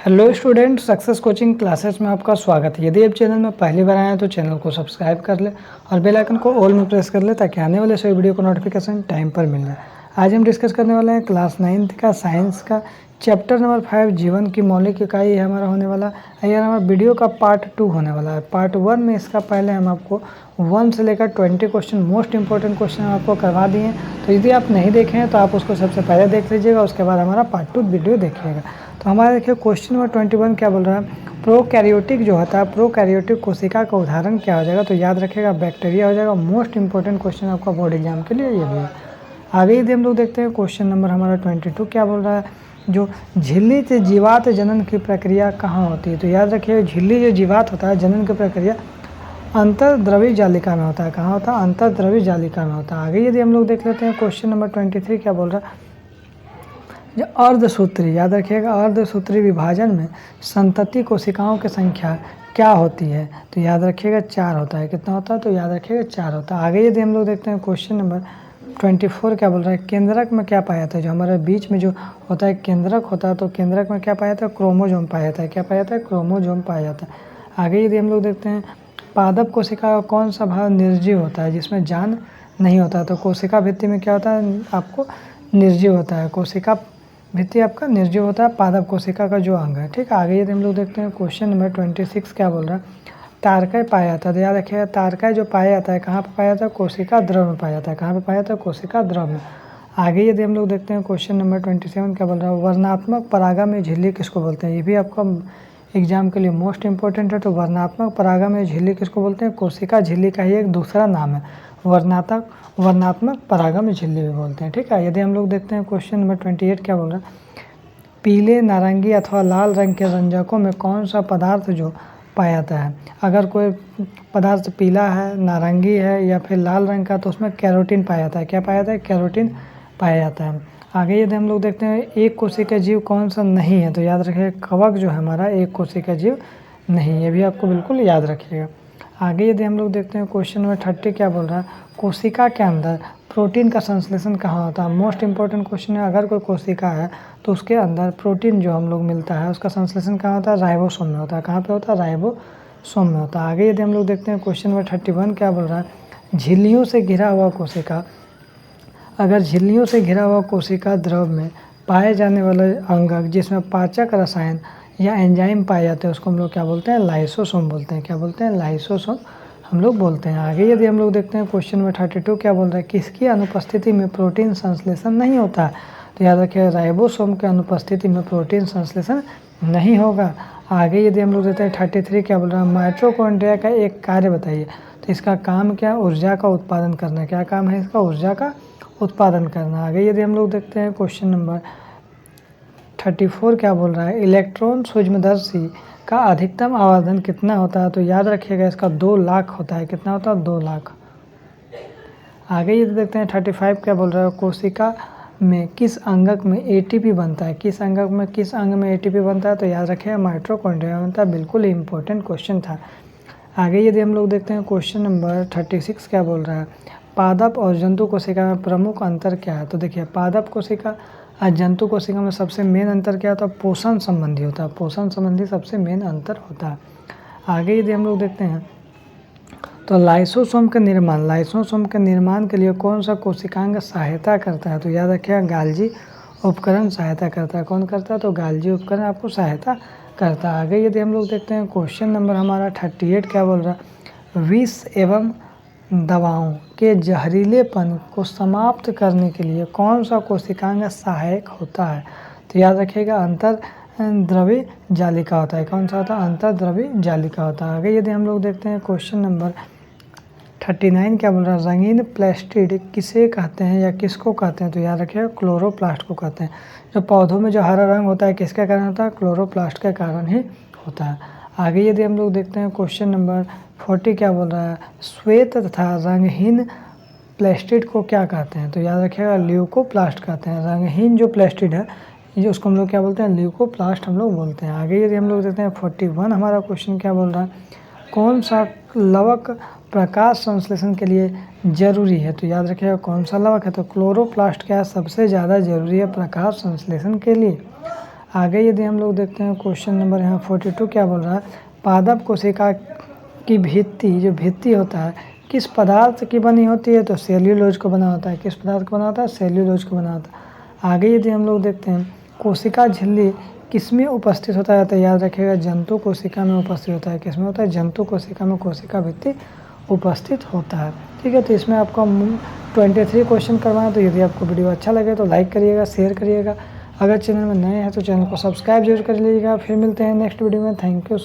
Hello student, success coaching classes में आपका स्वागत है। यदि आप चैनल में पहली बार आए हैं तो चैनल को सब्सक्राइब कर ले और बेल आइकन को ऑल में प्रेस कर ले ताकि आने वाले सभी वीडियो को नोटिफिकेशन टाइम पर मिल जाए। आज हम डिस्कस करने वाले हैं क्लास 9th का साइंस का चैप्टर नंबर 5 जीवन की मौलिक इकाई है हमारा होने वाला। यह हमारा वीडियो का पार्ट 2 होने वाला है। पार्ट 1 में इसका पहले हम आपको 1 से लेकर 20 क्वेश्चन मोस्ट इंपॉर्टेंट क्वेश्चन आपको करवा दिए। तो यदि आप नहीं देखे हैं तो आप उसको सबसे पहले देख लीजिएगा, उसके बाद हमारा पार्ट 2 वीडियो देखिएगा। तो हमारा देखिए क्वेश्चन नंबर 21 क्या बोल रहा है, प्रोकैरियोटिक जो होता है प्रोकैरियोटिक कोशिका का उदाहरण क्या हो जाएगा। तो याद रखिएगा बैक्टीरिया हो जाएगा। मोस्ट इंपॉर्टेंट क्वेश्चन आपका बोर्ड एग्जाम के लिए ये भी है। आगे यदि हम लोग देखते हैं क्वेश्चन नंबर हमारा 22 क्या बोल रहा है, जो झिल्ली से जीवात जनन की प्रक्रिया कहाँ होती है। तो याद रखिए झिल्ली जो जीवात होता है जनन की प्रक्रिया अंतर्द्रवी जालिका में होता है। कहाँ होता है? अंतर्द्रवी जालिका में होता है। आगे यदि हम लोग देख लेते हैं क्वेश्चन नंबर 23 क्या बोल रहा है, जो अर्धसूत्री, याद रखिएगा अर्धसूत्री विभाजन में संतति कोशिकाओं की संख्या क्या होती है। तो याद रखिएगा 4 होता है। कितना होता है? तो याद रखिएगा 4 होता है। आगे यदि हम लोग देखते हैं क्वेश्चन नंबर 24 क्या बोल रहा है, केंद्रक में क्या पाया जाता है। जो हमारे बीच में जो होता है केंद्रक होता है, तो केंद्रक में क्या पाया जाता है? क्रोमोजोम पाया जाता है। क्या पाया जाता है? क्रोमोजोम पाया जाता है। आगे यदि हम लोग देखते हैं पादप कोशिका का कौन सा भाग निर्जीव होता है, जिसमें जान नहीं होता। तो कोशिका भित्ति में क्या होता है? आपको निर्जीव होता है। कोशिका भित्ति आपका निर्जीव होता है, पादप कोशिका का जो अंग है। ठीक है। आगे यदि हम लोग देखते हैं क्वेश्चन नंबर 26 क्या बोल रहा है, तारकय पाया जाता है। तो याद रखिएगा तारकय जो पाया जाता है कहाँ पर पाया जाता है? कोशिका द्रव में पाया जाता है। कहाँ पर पाया जाता है? कोशिका द्रव में। आगे यदि हम लोग देखते हैं क्वेश्चन नंबर 27 क्या बोल रहा है, वर्णात्मक परागम झिल्ली किसको बोलते हैं। ये भी आपका एग्जाम के लिए मोस्ट इंपॉर्टेंट है। तो वर्णात्मक परागम झिल्ली किसको बोलते हैं? कोशिका झिल्ली का ही एक दूसरा नाम है, वर्णात्मक परागम झिल्ली भी बोलते हैं। ठीक है। यदि हम लोग देखते हैं क्वेश्चन नंबर 28 क्या बोल रहा है, पीले, नारंगी अथवा लाल रंग के रंजकों में कौन सा पदार्थ जो पाया जाता है। अगर कोई पदार्थ पीला है, नारंगी है या फिर लाल रंग का, तो उसमें कैरोटीन पाया जाता है। क्या पाया जाता है? कैरोटीन पाया जाता है। आगे यदि हम लोग देखते हैं एक कोशिका जीव कौन सा नहीं है। तो याद रखिए कवक जो है हमारा एक कोशिका जीव नहीं, ये भी आपको बिल्कुल याद रखिएगा। आगे यदि हम लोग देखते हैं क्वेश्चन नंबर 30 क्या बोल रहा है, कोशिका के अंदर प्रोटीन का संश्लेषण कहाँ होता है। मोस्ट इंपॉर्टेंट क्वेश्चन है। अगर कोई कोशिका है तो उसके अंदर प्रोटीन जो हम लोग मिलता है उसका संश्लेषण कहाँ होता है? राइबोसोम में होता है। कहाँ पे होता है? राइबोसोम में होता है। आगे यदि हम लोग देखते हैं क्वेश्चन नंबर 31 क्या बोल रहा है, झिल्लियों से घिरा हुआ कोशिका, अगर झिल्लियों से घिरा हुआ कोशिका द्रव में पाए जाने वाले अंगक जिसमें पाचक रसायन या एंजाइम पाए जाते हैं उसको हम लोग क्या बोलते हैं? लाइसोसोम बोलते हैं। क्या बोलते हैं? लाइसोसोम हम लोग बोलते हैं। आगे यदि हम लोग देखते हैं क्वेश्चन नंबर 32 क्या बोल रहा है, किसकी अनुपस्थिति में प्रोटीन संश्लेषण नहीं होता है। तो याद रखिए राइबोसोम के अनुपस्थिति में प्रोटीन संश्लेषण नहीं होगा। आगे यदि हम लोग देखते हैं 33 क्या बोल रहा है, माइटोकॉन्ड्रिया का एक कार्य बताइए। तो इसका काम क्या? ऊर्जा का उत्पादन करना। क्या काम है इसका? ऊर्जा का उत्पादन करना। आगे यदि हम लोग देखते हैं क्वेश्चन नंबर 34 क्या बोल रहा है, इलेक्ट्रॉन सूक्ष्मदर्शी का अधिकतम आवर्धन कितना होता है। तो याद रखिएगा इसका 2 लाख होता है। कितना होता है? 2 लाख। आगे यदि देखते हैं 35 क्या बोल रहा है, कोशिका में किस अंगक में एटीपी बनता है। किस अंगक में, किस अंग में एटीपी बनता है। तो याद रखिएगा माइटोकॉन्ड्रिया बनता है। बिल्कुल इंपॉर्टेंट क्वेश्चन था। आगे यदि हम लोग देखते हैं क्वेश्चन नंबर 36 क्या बोल रहा है, पादप और जंतु कोशिका में प्रमुख अंतर क्या है। तो देखिए पादप कोशिका और जंतु कोशिका में सबसे मेन अंतर क्या होता है? पोषण संबंधी होता है। पोषण संबंधी सबसे मेन अंतर होता है। आगे यदि हम लोग देखते हैं तो लाइसोसोम के निर्माण के लिए कौन सा कोशिकांग सहायता करता है। तो याद रखिएगा गाल्जी उपकरण सहायता करता है। कौन करता है? तो गाल्जी उपकरण आपको सहायता करता है। आगे यदि हम लोग देखते हैं क्वेश्चन नंबर हमारा 38 क्या बोल रहा है, विष एवं दवाओं के जहरीलेपन को समाप्त करने के लिए कौन सा कोशिकांग सहायक होता है। तो याद रखिएगा अंतर्द्रवी जालिका होता है। कौन सा होता है? अंतर्द्रवी जालिका होता है। आगे यदि हम लोग देखते हैं क्वेश्चन नंबर 39 क्या बोल रहा है, रंगीन प्लास्टिड किसे कहते हैं या किसको कहते हैं। तो याद रखिएगा क्लोरोप्लास्ट को कहते हैं। जो पौधों में जो हरा रंग होता है किसके कारण होता है? क्लोरोप्लास्ट के कारण ही होता है। आगे यदि हम लोग देखते हैं क्वेश्चन नंबर 40 क्या बोल रहा है, श्वेत तथा रंगहीन प्लास्टिड को क्या कहते हैं। तो याद रखिएगा ल्यूकोप्लास्ट कहते हैं। रंगहीन जो प्लास्टिड है ये उसको हम लोग क्या बोलते हैं? ल्यूकोप्लास्ट हम लोग बोलते हैं। आगे यदि हम लोग देखते हैं 41 हमारा क्वेश्चन क्या बोल रहा है, कौन सा लवक प्रकाश संश्लेषण के लिए जरूरी है। तो याद रखिएगा कौन सा लवक है? तो क्लोरोप्लास्ट क्या है? सबसे ज़्यादा जरूरी है प्रकाश संश्लेषण के लिए। आगे यदि हम लोग देखते हैं क्वेश्चन नंबर यहाँ 42 क्या बोल रहा है, पादप कोशिका की भित्ति, जो भित्ति होता है किस पदार्थ की बनी होती है, तो सेल्यूलोज को बना होता है। किस पदार्थ को बना होता है, सेल्यूलोज को बना होता है। आगे यदि हम लोग देखते हैं कोशिका झिल्ली किसमें उपस्थित होता है, तो याद रखिएगा जंतु कोशिका में उपस्थित होता है। किसमें होता है, जंतु कोशिका में कोशिका भित्ति उपस्थित होता है। ठीक है, तो इसमें आपको 23 क्वेश्चन करवाएं। तो यदि आपको वीडियो अच्छा लगे तो लाइक करिएगा, शेयर करिएगा। अगर चैनल में नए हैं तो चैनल को सब्सक्राइब जरूर कर लीजिएगा। फिर मिलते हैं नेक्स्ट वीडियो में। Thank you.